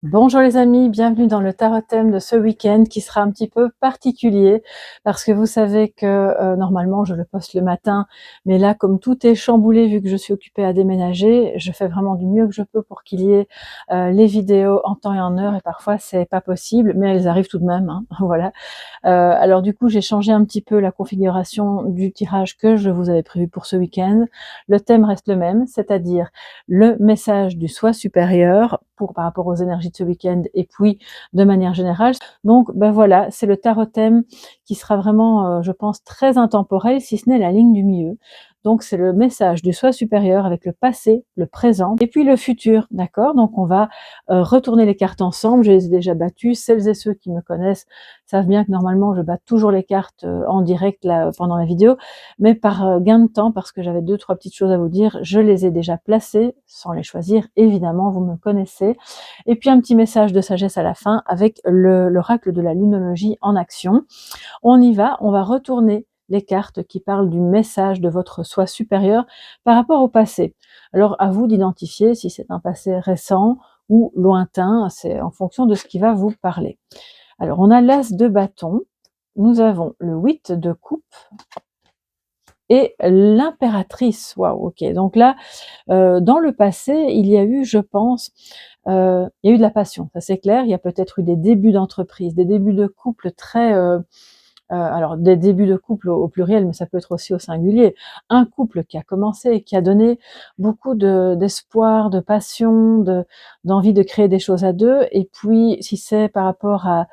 Bonjour les amis, bienvenue dans le tarot thème de ce week-end qui sera un petit peu particulier parce que vous savez que normalement je le poste le matin, mais là comme tout est chamboulé vu que je suis occupée à déménager, je fais vraiment du mieux que je peux pour qu'il y ait les vidéos en temps et en heure et parfois c'est pas possible, mais elles arrivent tout de même, hein, voilà. Alors du coup, j'ai changé un petit peu la configuration du tirage que je vous avais prévu pour ce week-end. Le thème reste le même, c'est-à-dire le message du soi supérieur par rapport aux énergies de ce week-end et puis de manière générale. Donc ben voilà, c'est le tarot thème qui sera vraiment, je pense, très intemporel, si ce n'est la ligne du milieu. Donc c'est le message du soi supérieur avec le passé, le présent et puis le futur, d'accord? Donc on va retourner les cartes ensemble, je les ai déjà battues. Celles et ceux qui me connaissent savent bien que normalement je bats toujours les cartes en direct là, pendant la vidéo, mais par gain de temps, parce que j'avais 2-3 petites choses à vous dire, je les ai déjà placées, sans les choisir, évidemment, vous me connaissez. Et puis un petit message de sagesse à la fin avec l'oracle de la lunologie en action. On y va, on va retourner les cartes qui parlent du message de votre soi supérieur par rapport au passé. Alors à vous d'identifier si c'est un passé récent ou lointain, c'est en fonction de ce qui va vous parler. Alors on a l'as de bâton, nous avons le 8 de coupe et l'impératrice. Waouh, ok. Donc là, dans le passé, il y a eu, je pense, il y a eu de la passion, ça c'est clair. Il y a peut-être eu des débuts d'entreprise, des débuts de couple très alors des débuts de couple au pluriel, mais ça peut être aussi au singulier. Un couple qui a commencé, qui a donné beaucoup d'espoir, de passion, d'envie de créer des choses à deux. Et puis, si c'est par rapport à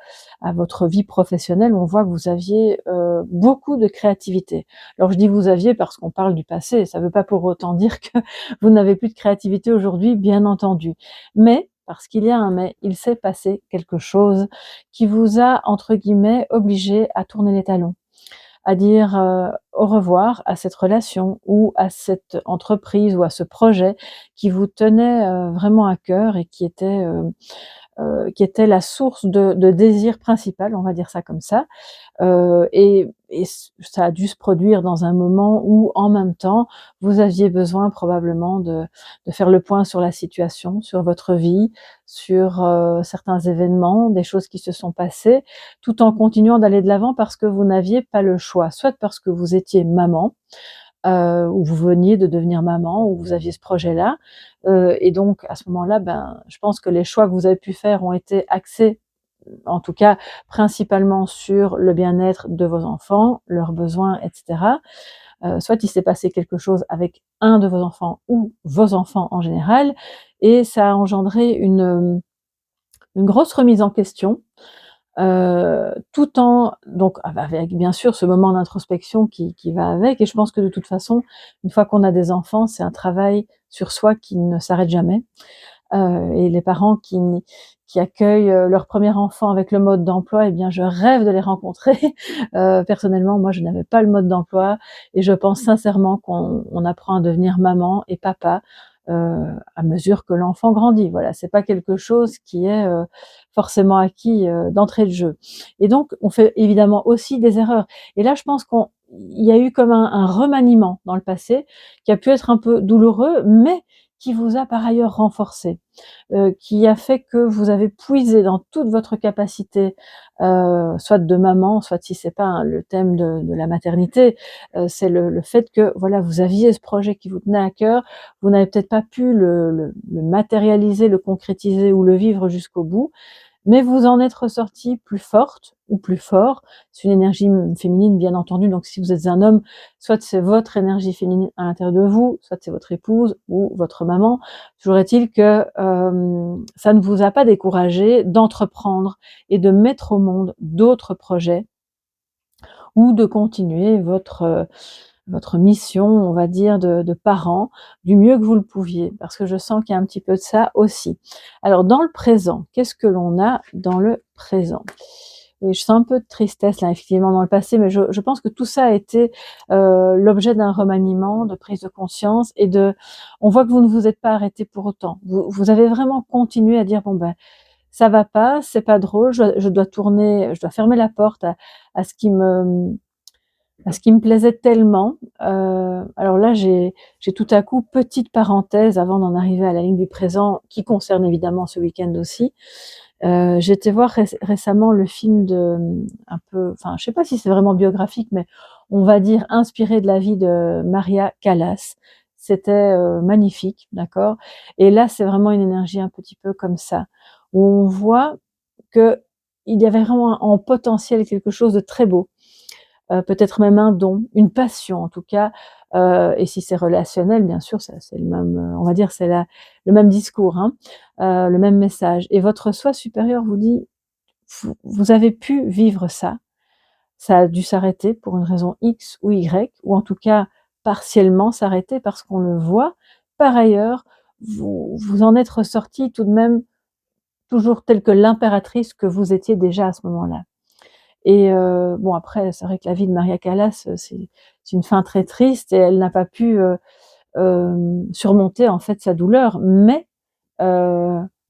votre vie professionnelle, on voit que vous aviez beaucoup de créativité. Alors, je dis vous aviez parce qu'on parle du passé. Ça ne veut pas pour autant dire que vous n'avez plus de créativité aujourd'hui, bien entendu. Mais, parce qu'il y a un mais, il s'est passé quelque chose qui vous a, entre guillemets, obligé à tourner les talons, à dire au revoir à cette relation ou à cette entreprise ou à ce projet qui vous tenait vraiment à cœur et qui était la source de désir principal, on va dire ça comme ça. Et ça a dû se produire dans un moment où, en même temps, vous aviez besoin probablement de faire le point sur la situation, sur votre vie, sur certains événements, des choses qui se sont passées, tout en continuant d'aller de l'avant parce que vous n'aviez pas le choix, soit parce que vous étiez maman, ou vous veniez de devenir maman, ou vous aviez ce projet-là, et donc à ce moment-là, ben, je pense que les choix que vous avez pu faire ont été axés, en tout cas principalement sur le bien-être de vos enfants, leurs besoins, etc. Soit il s'est passé quelque chose avec un de vos enfants ou vos enfants en général, et ça a engendré une grosse remise en question, tout en donc avec bien sûr ce moment d'introspection qui va avec. Et je pense que de toute façon, une fois qu'on a des enfants, c'est un travail sur soi qui ne s'arrête jamais. Et les parents qui accueillent leur premier enfant avec le mode d'emploi, eh bien je rêve de les rencontrer. Personnellement, moi je n'avais pas le mode d'emploi et je pense sincèrement qu'on apprend à devenir maman et papa à mesure que l'enfant grandit. Voilà, c'est pas quelque chose qui est forcément acquis d'entrée de jeu. Et donc on fait évidemment aussi des erreurs. Et là, je pense qu'il y a eu comme un remaniement dans le passé qui a pu être un peu douloureux, mais qui vous a par ailleurs renforcé, qui a fait que vous avez puisé dans toute votre capacité, soit de maman, soit si c'est pas le thème de la maternité, c'est le fait que voilà, vous aviez ce projet qui vous tenait à cœur, vous n'avez peut-être pas pu le matérialiser, le concrétiser ou le vivre jusqu'au bout, mais vous en êtes ressortie plus forte ou plus fort. C'est une énergie féminine, bien entendu, donc si vous êtes un homme, soit c'est votre énergie féminine à l'intérieur de vous, soit c'est votre épouse ou votre maman. Toujours est-il que ça ne vous a pas découragé d'entreprendre et de mettre au monde d'autres projets ou de continuer votre mission, on va dire, de parent, du mieux que vous le pouviez, parce que je sens qu'il y a un petit peu de ça aussi. Alors, dans le présent, qu'est-ce que l'on a dans le présent? Oui, je sens un peu de tristesse là, effectivement, dans le passé, mais je pense que tout ça a été l'objet d'un remaniement, de prise de conscience et on voit que vous ne vous êtes pas arrêté pour autant. Vous avez vraiment continué à dire, bon ben, ça va pas, c'est pas drôle, je dois tourner, je dois fermer la porte à ce qui me Ce qui me plaisait tellement, alors là j'ai tout à coup, petite parenthèse avant d'en arriver à la ligne du présent, qui concerne évidemment ce week-end aussi. J'ai été voir récemment le film de, un peu, enfin je sais pas si c'est vraiment biographique, mais on va dire inspiré de la vie de Maria Callas. C'était magnifique, d'accord. Et là c'est vraiment une énergie un petit peu comme ça, où on voit que il y avait vraiment en potentiel quelque chose de très beau. Peut-être même un don, une passion en tout cas, et si c'est relationnel, bien sûr, ça c'est le même, on va dire, c'est le même discours, hein, le même message. Et votre soi supérieur vous dit, vous avez pu vivre ça, ça a dû s'arrêter pour une raison X ou Y, ou en tout cas partiellement s'arrêter parce qu'on le voit. Par ailleurs, vous en êtes ressorti tout de même toujours telle que l'impératrice que vous étiez déjà à ce moment-là. Et bon après, c'est vrai que la vie de Maria Callas, c'est une fin très triste et elle n'a pas pu surmonter en fait sa douleur, mais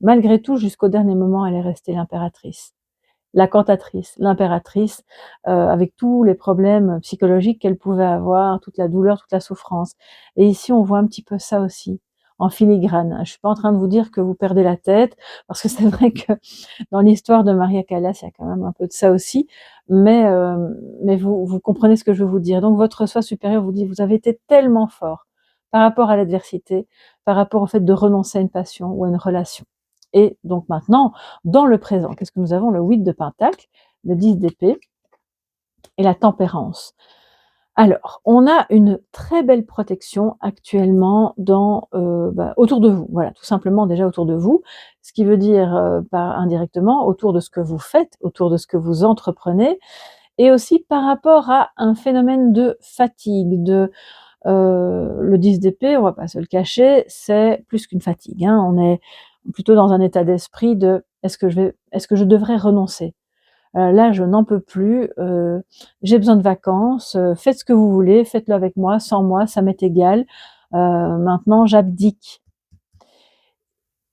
malgré tout, jusqu'au dernier moment, elle est restée l'impératrice, la cantatrice, l'impératrice, avec tous les problèmes psychologiques qu'elle pouvait avoir, toute la douleur, toute la souffrance. Et ici, on voit un petit peu ça aussi, en filigrane. Je suis pas en train de vous dire que vous perdez la tête, parce que c'est vrai que dans l'histoire de Maria Callas, il y a quand même un peu de ça aussi, mais vous comprenez ce que je veux vous dire. Donc votre soi supérieur vous dit, vous avez été tellement fort par rapport à l'adversité, par rapport au fait de renoncer à une passion ou à une relation. Et donc maintenant, dans le présent, qu'est-ce que nous avons? Le 8 de Pentacle, le 10 d'épée et la tempérance. Alors, on a une très belle protection actuellement autour de vous. Voilà, tout simplement déjà autour de vous, ce qui veut dire indirectement autour de ce que vous faites, autour de ce que vous entreprenez, et aussi par rapport à un phénomène de fatigue, le 10 d'épée, on va pas se le cacher, c'est plus qu'une fatigue, hein. On est plutôt dans un état d'esprit de est-ce que je devrais renoncer? Là, je n'en peux plus, j'ai besoin de vacances, faites ce que vous voulez, faites-le avec moi, sans moi, ça m'est égal. Maintenant, j'abdique.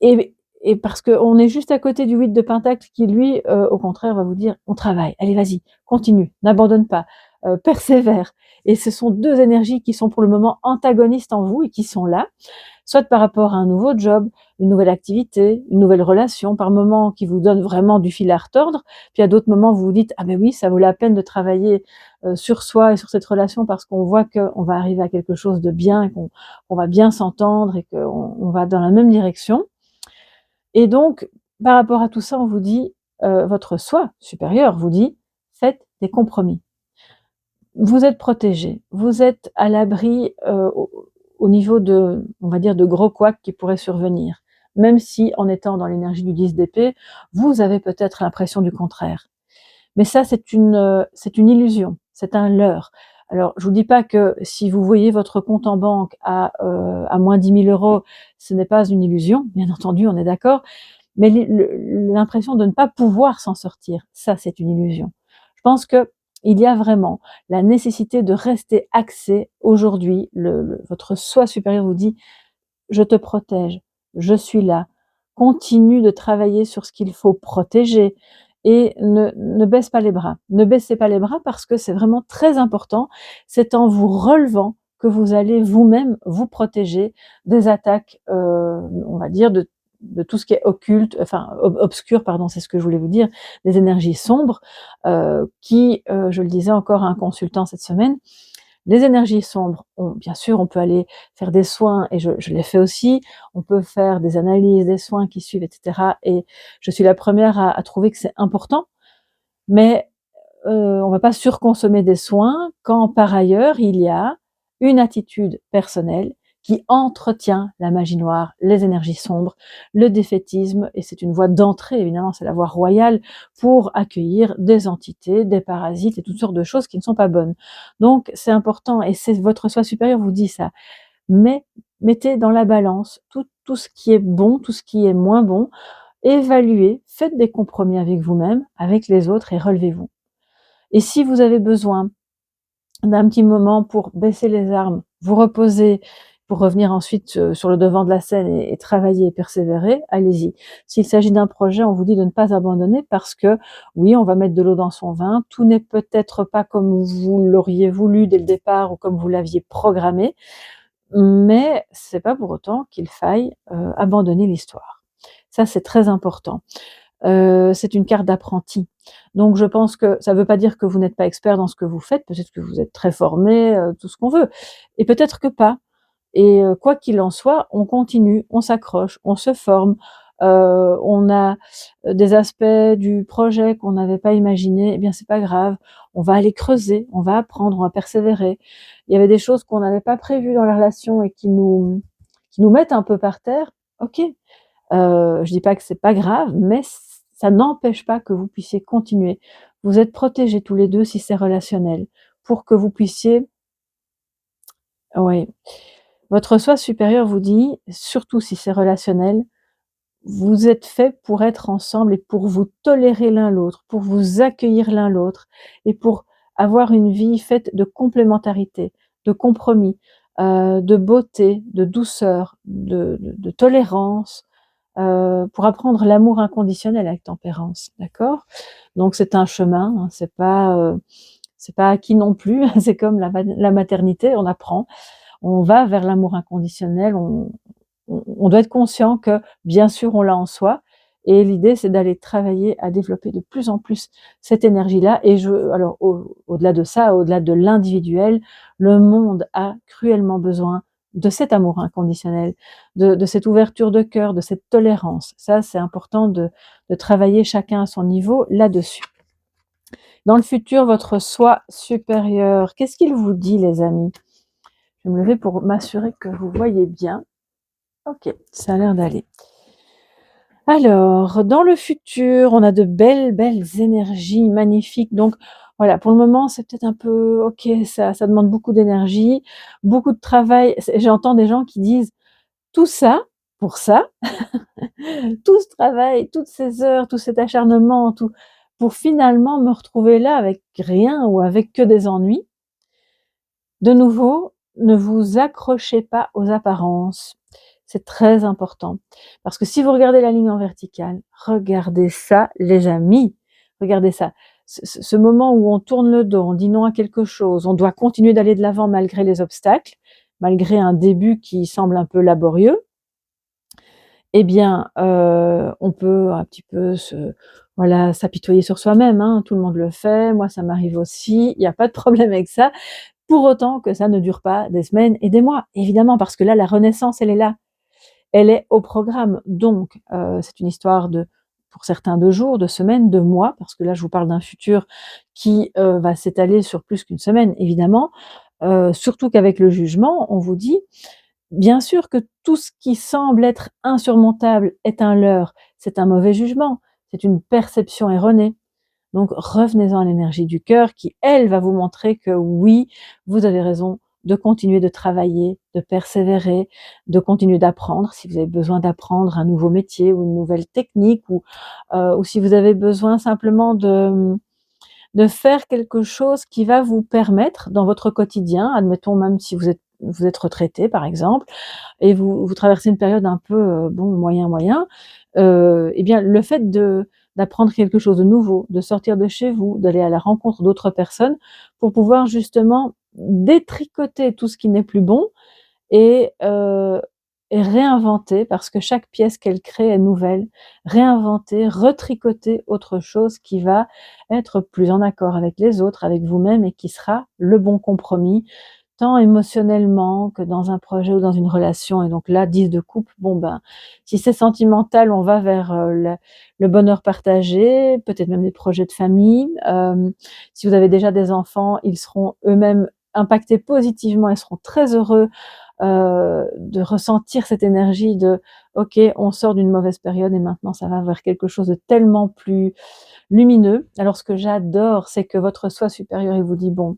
Et parce qu'on est juste à côté du 8 de Pentacle qui, lui, au contraire, va vous dire, on travaille, allez, vas-y, continue, n'abandonne pas, persévère. Et ce sont deux énergies qui sont pour le moment antagonistes en vous et qui sont là, soit par rapport à un nouveau job, une nouvelle activité, une nouvelle relation, par moments qui vous donne vraiment du fil à retordre, puis à d'autres moments vous vous dites, ah ben oui, ça vaut la peine de travailler sur soi et sur cette relation parce qu'on voit qu'on va arriver à quelque chose de bien, et qu'on va bien s'entendre et qu'on va dans la même direction. Et donc, par rapport à tout ça, on vous dit, votre soi supérieur vous dit, faites des compromis. Vous êtes protégé, vous êtes à l'abri au niveau de, on va dire, de gros couacs qui pourraient survenir. Même si, en étant dans l'énergie du 10 d'épée, vous avez peut-être l'impression du contraire. Mais ça, c'est une illusion, c'est un leurre. Alors, je vous dis pas que si vous voyez votre compte en banque à moins 10 000 euros, ce n'est pas une illusion, bien entendu, on est d'accord, mais l'impression de ne pas pouvoir s'en sortir, ça, c'est une illusion. Je pense que il y a vraiment la nécessité de rester axé aujourd'hui. Votre soi supérieur vous dit, je te protège, je suis là, continue de travailler sur ce qu'il faut protéger et ne baisse pas les bras. Ne baissez pas les bras parce que c'est vraiment très important. C'est en vous relevant que vous allez vous-même vous protéger des attaques, on va dire, de tout ce qui est occulte, enfin obscur, pardon, c'est ce que je voulais vous dire, des énergies sombres, je le disais encore à un consultant cette semaine, les énergies sombres, bien sûr, on peut aller faire des soins, et je l'ai fait aussi, on peut faire des analyses, des soins qui suivent, etc. Et je suis la première à trouver que c'est important, mais on ne va pas surconsommer des soins quand par ailleurs il y a une attitude personnelle qui entretient la magie noire, les énergies sombres, le défaitisme, et c'est une voie d'entrée, évidemment, c'est la voie royale pour accueillir des entités, des parasites et toutes sortes de choses qui ne sont pas bonnes. Donc c'est important, et c'est votre soi supérieur vous dit ça. Mais mettez dans la balance tout ce qui est bon, tout ce qui est moins bon, évaluez, faites des compromis avec vous-même, avec les autres, et relevez-vous. Et si vous avez besoin d'un petit moment pour baisser les armes, vous reposer pour revenir ensuite sur le devant de la scène et travailler et persévérer, allez-y. S'il s'agit d'un projet, on vous dit de ne pas abandonner parce que oui, on va mettre de l'eau dans son vin, tout n'est peut-être pas comme vous l'auriez voulu dès le départ ou comme vous l'aviez programmé, mais c'est pas pour autant qu'il faille abandonner l'histoire. Ça, c'est très important. C'est une carte d'apprenti. Donc je pense que ça ne veut pas dire que vous n'êtes pas expert dans ce que vous faites, peut-être que vous êtes très formé, tout ce qu'on veut et peut-être que pas et quoi qu'il en soit, on continue, on s'accroche, on se forme, on a des aspects du projet qu'on n'avait pas imaginés, eh bien c'est pas grave, on va aller creuser, on va apprendre, on va persévérer. Il y avait des choses qu'on n'avait pas prévues dans la relation et qui nous mettent un peu par terre, OK. Je dis pas que c'est pas grave, mais ça n'empêche pas que vous puissiez continuer. Vous êtes protégés tous les 2 si c'est relationnel, pour que vous puissiez oui, votre soi supérieur vous dit, surtout si c'est relationnel, vous êtes faits pour être ensemble et pour vous tolérer l'un l'autre, pour vous accueillir l'un l'autre et pour avoir une vie faite de complémentarité, de compromis, de beauté, de douceur, de tolérance, pour apprendre l'amour inconditionnel avec tempérance, d'accord? Donc c'est un chemin, hein, c'est pas acquis non plus, c'est comme la maternité, on apprend, on va vers l'amour inconditionnel, on doit être conscient que bien sûr on l'a en soi et l'idée c'est d'aller travailler à développer de plus en plus cette énergie-là et alors au-delà de ça, au-delà de l'individuel, le monde a cruellement besoin de cet amour inconditionnel, de cette ouverture de cœur, de cette tolérance. Ça, c'est important de travailler chacun à son niveau là-dessus. Dans le futur, votre soi supérieur, qu'est-ce qu'il vous dit, les amis? Je vais me lever pour m'assurer que vous voyez bien. Ok, ça a l'air d'aller. Alors, dans le futur, on a de belles énergies magnifiques. Donc, voilà, pour le moment, c'est peut-être un peu, ok, ça demande beaucoup d'énergie, beaucoup de travail. J'entends des gens qui disent tout ça pour ça, tout ce travail, toutes ces heures, tout cet acharnement, tout pour finalement me retrouver là avec rien ou avec que des ennuis. De nouveau, ne vous accrochez pas aux apparences. C'est très important. Parce que si vous regardez la ligne en verticale, regardez ça, les amis. Regardez ça. Ce moment où on tourne le dos, on dit non à quelque chose, on doit continuer d'aller de l'avant malgré les obstacles, malgré un début qui semble un peu laborieux, eh bien, on peut un petit peu voilà, s'apitoyer sur soi-même, hein. Tout le monde le fait, moi ça m'arrive aussi, il n'y a pas de problème avec ça. Pour autant que ça ne dure pas des semaines et des mois, évidemment, parce que là, la renaissance, elle est là. Elle est au programme. Donc, c'est une histoire pour certains, de jours, de semaines, de mois, parce que là, je vous parle d'un futur qui va s'étaler sur plus qu'une semaine, évidemment. Surtout qu'avec le jugement, on vous dit, bien sûr que tout ce qui semble être insurmontable est un leurre, c'est un mauvais jugement, c'est une perception erronée. Donc revenez-en à l'énergie du cœur qui, elle, va vous montrer que oui, vous avez raison de continuer de travailler, de persévérer, de continuer d'apprendre si vous avez besoin d'apprendre un nouveau métier ou une nouvelle technique ou si vous avez besoin simplement de faire quelque chose qui va vous permettre dans votre quotidien, admettons même si vous êtes retraité par exemple, et vous traversez une période un peu bon moyen, eh bien le fait d'apprendre quelque chose de nouveau, de sortir de chez vous, d'aller à la rencontre d'autres personnes pour pouvoir justement détricoter tout ce qui n'est plus bon et réinventer parce que chaque pièce qu'elle crée est nouvelle, réinventer, retricoter autre chose qui va être plus en accord avec les autres, avec vous-même et qui sera le bon compromis, tant émotionnellement que dans un projet ou dans une relation. Et donc là, 10 de coupe, bon ben, si c'est sentimental, on va vers le bonheur partagé, peut-être même des projets de famille. Si vous avez déjà des enfants, ils seront eux-mêmes impactés positivement et seront très heureux de ressentir cette énergie de ok, on sort d'une mauvaise période et maintenant ça va vers quelque chose de tellement plus lumineux. Alors ce que j'adore, c'est que votre soi supérieur, il vous dit bon,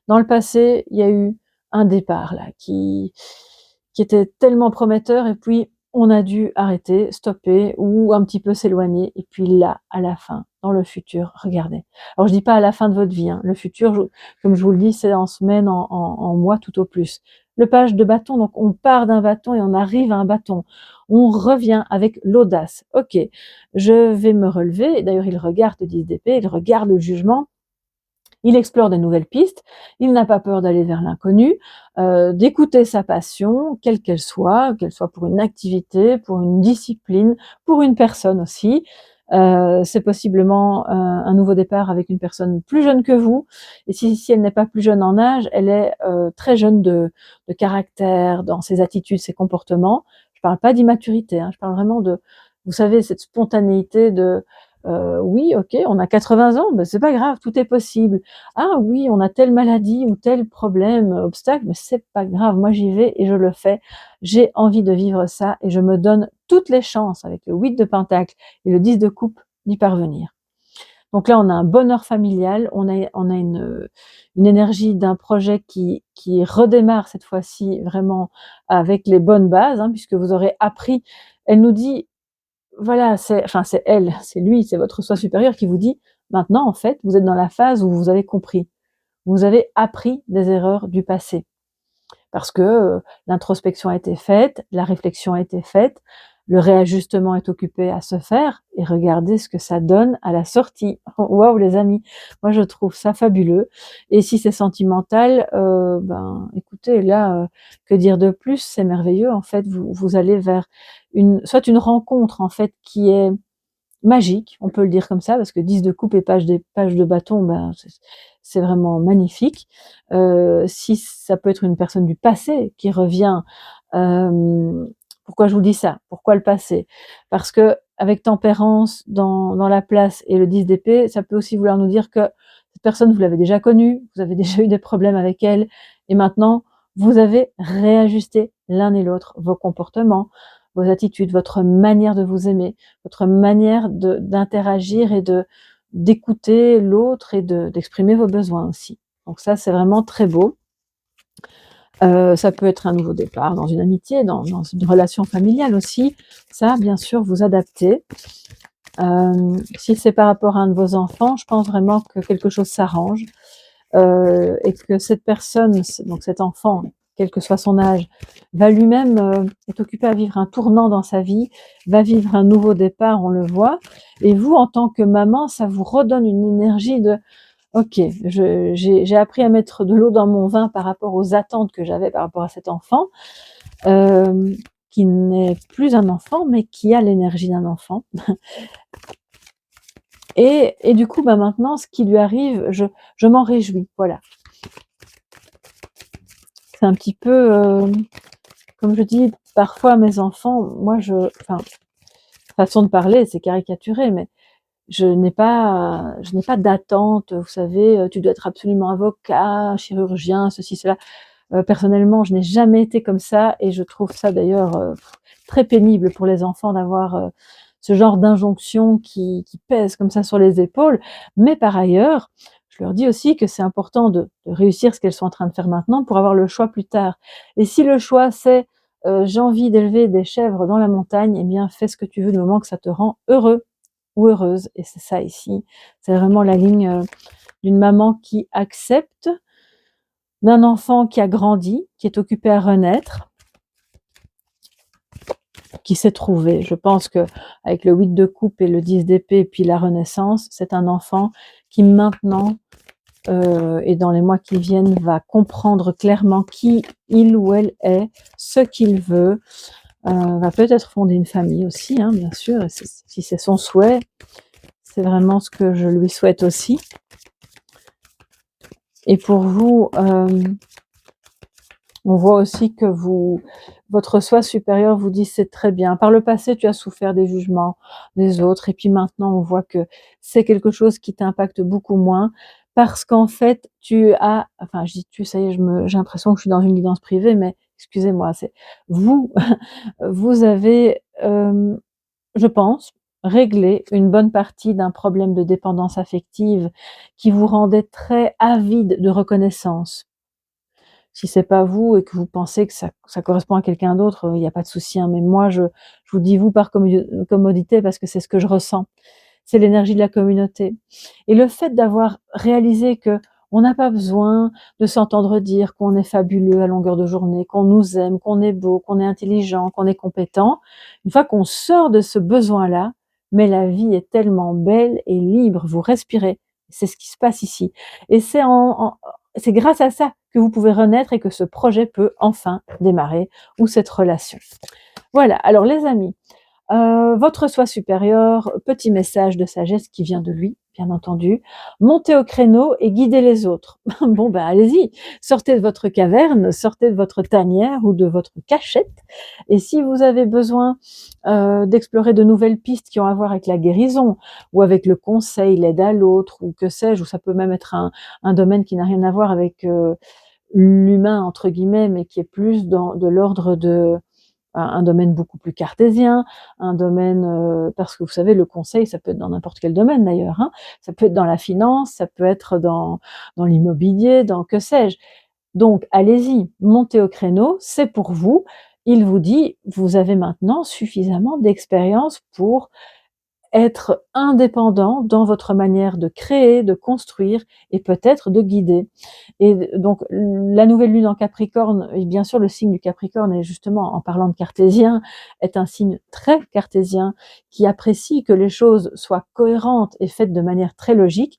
dans le passé, il y a eu un départ là qui était tellement prometteur et puis on a dû arrêter, stopper ou un petit peu s'éloigner. Et puis là, à la fin, dans le futur, regardez. Alors je dis pas à la fin de votre vie, hein. Le futur, comme je vous le dis, c'est en semaine, en mois tout au plus. Le page de bâton, donc on part d'un bâton et on arrive à un bâton. On revient avec l'audace. Ok, je vais me relever. D'ailleurs, il regarde le 10 d'épée, il regarde le jugement. Il explore de nouvelles pistes, il n'a pas peur d'aller vers l'inconnu, d'écouter sa passion, quelle qu'elle soit pour une activité, pour une discipline, pour une personne aussi. C'est possiblement un nouveau départ avec une personne plus jeune que vous. Et si elle n'est pas plus jeune en âge, elle est très jeune de caractère, dans ses attitudes, ses comportements. Je parle pas d'immaturité, hein, je parle vraiment de, vous savez, cette spontanéité de oui, ok, on a 80 ans, mais c'est pas grave, tout est possible. Ah oui, on a telle maladie ou tel problème, obstacle, mais c'est pas grave, moi j'y vais et je le fais. J'ai envie de vivre ça et je me donne toutes les chances avec le 8 de pentacle et le 10 de coupe d'y parvenir. Donc là, on a un bonheur familial, on a une énergie d'un projet qui redémarre cette fois-ci vraiment avec les bonnes bases, hein, puisque vous aurez appris. Elle nous dit, voilà, c'est elle, c'est lui, c'est votre soi supérieur qui vous dit, maintenant, en fait, vous êtes dans la phase où vous avez compris. Vous avez appris des erreurs du passé. Parce que l'introspection a été faite, la réflexion a été faite, le réajustement est occupé à se faire, et regardez ce que ça donne à la sortie. Waouh les amis, moi je trouve ça fabuleux. Et si c'est sentimental, écoutez, là, que dire de plus, c'est merveilleux. En fait, vous allez vers soit une rencontre en fait qui est magique, on peut le dire comme ça, parce que 10 de coupe et pages de bâton, c'est vraiment magnifique. Si ça peut être une personne du passé qui revient, pourquoi je vous dis ça? Pourquoi le passé? Parce que avec tempérance dans la place et le 10 d'épée, ça peut aussi vouloir nous dire que cette personne, vous l'avez déjà connue, vous avez déjà eu des problèmes avec elle, et maintenant, vous avez réajusté l'un et l'autre vos comportements, vos attitudes, votre manière de vous aimer, votre manière d'interagir et d'écouter l'autre et d'exprimer vos besoins aussi. Donc ça, c'est vraiment très beau. Ça peut être un nouveau départ dans une amitié, dans une relation familiale aussi. Ça, bien sûr, vous adaptez. Si c'est par rapport à un de vos enfants, je pense vraiment que quelque chose s'arrange et que cette personne, donc cet enfant, quel que soit son âge, va lui-même est occupé à vivre un tournant dans sa vie, va vivre un nouveau départ, on le voit. Et vous, en tant que maman, ça vous redonne une énergie de OK, j'ai appris à mettre de l'eau dans mon vin par rapport aux attentes que j'avais par rapport à cet enfant, qui n'est plus un enfant, mais qui a l'énergie d'un enfant. Et du coup, maintenant, ce qui lui arrive, je m'en réjouis. Voilà. C'est un petit peu, comme je dis parfois à mes enfants, moi, façon de parler, c'est caricaturé, mais je n'ai pas d'attente. Vous savez, tu dois être absolument avocat, chirurgien, ceci, cela. Personnellement, je n'ai jamais été comme ça et je trouve ça d'ailleurs très pénible pour les enfants d'avoir ce genre d'injonction qui pèse comme ça sur les épaules. Mais par ailleurs, je leur dis aussi que c'est important de réussir ce qu'elles sont en train de faire maintenant pour avoir le choix plus tard. Et si le choix c'est j'ai envie d'élever des chèvres dans la montagne, eh bien fais ce que tu veux du moment que ça te rend heureux ou heureuse. Et c'est ça ici, c'est vraiment la ligne d'une maman qui accepte, d'un enfant qui a grandi, qui est occupé à renaître, qui s'est trouvé. Je pense que avec le 8 de coupe et le 10 d'épée et puis la renaissance, c'est un enfant qui maintenant et dans les mois qui viennent va comprendre clairement qui il ou elle est, ce qu'il veut, va peut-être fonder une famille aussi, hein, bien sûr, et si c'est son souhait, c'est vraiment ce que je lui souhaite aussi. Et pour vous, on voit aussi que votre soi supérieur vous dit c'est très bien. Par le passé, tu as souffert des jugements des autres et puis maintenant on voit que c'est quelque chose qui t'impacte beaucoup moins parce qu'en fait tu as, enfin je dis tu, ça y est, j'ai l'impression que je suis dans une guidance privée, mais excusez-moi, c'est vous, vous avez, je pense, réglé une bonne partie d'un problème de dépendance affective qui vous rendait très avide de reconnaissance. Si c'est pas vous et que vous pensez que ça correspond à quelqu'un d'autre, il n'y a pas de souci, hein, mais moi je vous dis vous par commodité parce que c'est ce que je ressens. C'est l'énergie de la communauté. Et le fait d'avoir réalisé que on n'a pas besoin de s'entendre dire qu'on est fabuleux à longueur de journée, qu'on nous aime, qu'on est beau, qu'on est intelligent, qu'on est compétent. Une fois qu'on sort de ce besoin-là, mais la vie est tellement belle et libre, vous respirez. C'est ce qui se passe ici. Et c'est grâce à ça que vous pouvez renaître et que ce projet peut enfin démarrer, ou cette relation. Voilà, alors les amis, votre soi supérieur, petit message de sagesse qui vient de lui, bien entendu. Montez au créneau et guidez les autres. Bon, ben allez-y, sortez de votre caverne, sortez de votre tanière ou de votre cachette. Et si vous avez besoin d'explorer de nouvelles pistes qui ont à voir avec la guérison ou avec le conseil, l'aide à l'autre ou que sais-je, ou ça peut même être un domaine qui n'a rien à voir avec l'humain entre guillemets, mais qui est plus de l'ordre de un domaine beaucoup plus cartésien, un domaine parce que vous savez le conseil ça peut être dans n'importe quel domaine d'ailleurs, hein. Ça peut être dans la finance, ça peut être dans l'immobilier, dans que sais-je. Donc allez-y, montez au créneau, c'est pour vous. Il vous dit, vous avez maintenant suffisamment d'expérience pour être indépendant dans votre manière de créer, de construire et peut-être de guider. Et donc la nouvelle lune en Capricorne, et bien sûr le signe du Capricorne est justement, en parlant de cartésien, est un signe très cartésien qui apprécie que les choses soient cohérentes et faites de manière très logique.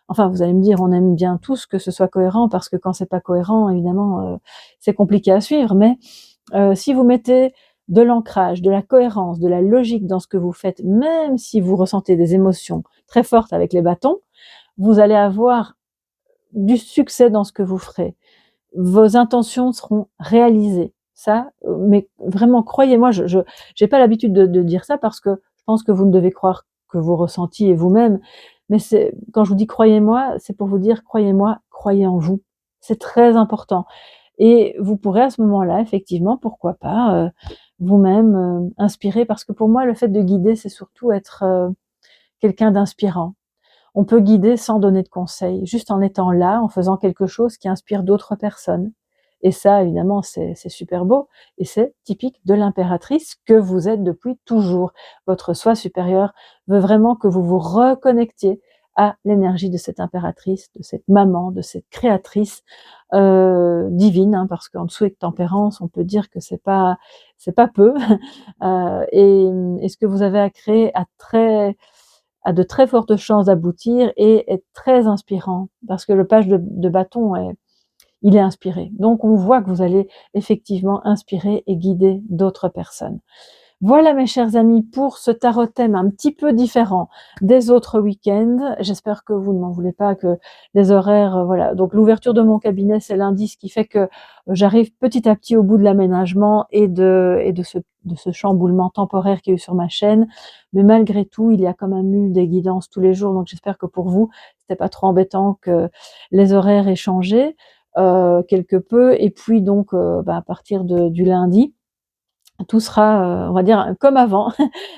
Enfin, vous allez me dire, on aime bien tous que ce soit cohérent parce que quand c'est pas cohérent, évidemment, c'est compliqué à suivre. Mais si vous mettez de l'ancrage, de la cohérence, de la logique dans ce que vous faites, même si vous ressentez des émotions très fortes avec les bâtons, vous allez avoir du succès dans ce que vous ferez. Vos intentions seront réalisées. Ça, mais vraiment, croyez-moi, je j'ai pas l'habitude de dire ça parce que je pense que vous ne devez croire que vos ressentis et vous-même. Mais c'est quand je vous dis croyez-moi, c'est pour vous dire croyez-moi, croyez en vous. C'est très important. Et vous pourrez à ce moment-là, effectivement, pourquoi pas, vous-même inspirer. Parce que pour moi, le fait de guider, c'est surtout être quelqu'un d'inspirant. On peut guider sans donner de conseils, juste en étant là, en faisant quelque chose qui inspire d'autres personnes. Et ça, évidemment, c'est super beau. Et c'est typique de l'impératrice que vous êtes depuis toujours. Votre soi supérieur veut vraiment que vous vous reconnectiez à l'énergie de cette impératrice, de cette maman, de cette créatrice divine, hein, parce qu'en dessous avec tempérance, on peut dire que c'est pas peu. Et ce que vous avez à créer a de très fortes chances d'aboutir et est très inspirant parce que le page de bâton il est inspiré. Donc on voit que vous allez effectivement inspirer et guider d'autres personnes. Voilà mes chers amis pour ce tarot thème un petit peu différent des autres week-ends. J'espère que vous ne m'en voulez pas, que les horaires, voilà. Donc l'ouverture de mon cabinet c'est lundi, ce qui fait que j'arrive petit à petit au bout de l'aménagement et de ce chamboulement temporaire qu'il y a eu sur ma chaîne. Mais malgré tout, il y a quand même eu des guidances tous les jours. Donc j'espère que pour vous, c'était pas trop embêtant que les horaires aient changé quelque peu. Et puis donc à partir du lundi, tout sera, on va dire, comme avant,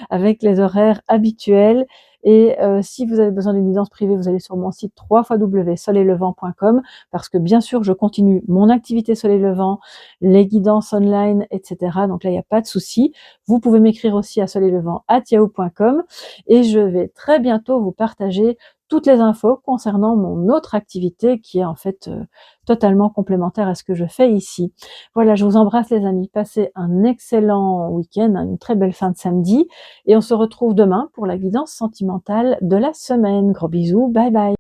avec les horaires habituels. Et si vous avez besoin d'une guidance privée, vous allez sur mon site www.soleillevent.com parce que bien sûr, je continue mon activité Soleil Levant, les guidances online, etc. Donc là, il n'y a pas de souci. Vous pouvez m'écrire aussi à soleillevent@yahoo.com et je vais très bientôt vous partager toutes les infos concernant mon autre activité qui est en fait totalement complémentaire à ce que je fais ici. Voilà, je vous embrasse les amis, passez un excellent week-end, une très belle fin de samedi et on se retrouve demain pour la guidance sentimentale de la semaine. Gros bisous, bye bye.